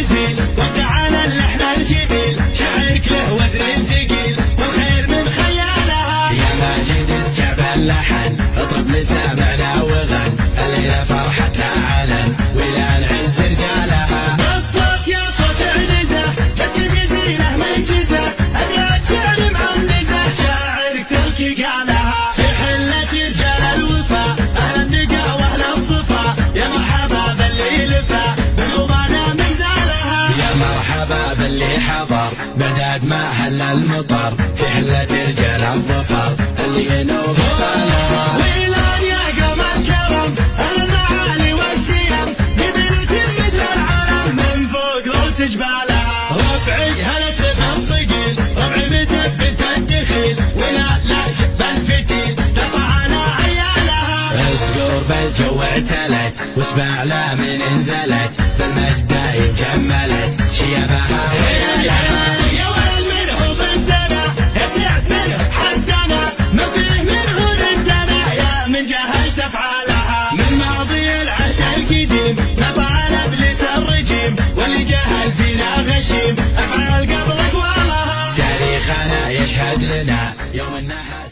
نزيل وابدعنا اللحن الجميل شعرك له وزن ثقيل والخير من خيالها يا ماجد اسجع باللحن اطرب لسامعنا وغن الليلة فرحتنا علن ولا نعز رجالها بالصوت يا صوت عنزة جت الجزيلة من جزة أبيات شعر معنزة شاعرك تلقي قالها في حلة رجال الوفا أهل النقا وأهل الصفا يا مرحبا باللي لفا بالغبانة من زالها يا مرحبا باللي حضر بعداد ما هل المطر في حلة رجال الظفر اللي ينوب بالها ويلان يا قوم الكرم المعالي والشيم قبلتي مثل العلم من فوق رؤوس جبالها ربعي هلا سبع الصقيل ربعي مثبت الدخيل ولا لا شب الفتيل تطع على عيالها اسقور بالجو اعتلت واسمع لا من انزلت بالمجد دايم كملت شيبها ويلها يا ويل منه بنتنا يا سعد منه حدنا ما فيه منه ضدنا يا من جهلت افعالها من ماضي العهد القديم نبع ابليس الرجيم واللي جهل فينا غشيم افعال قبل اقوالها تاريخنا يشهد لنا يوم النحاس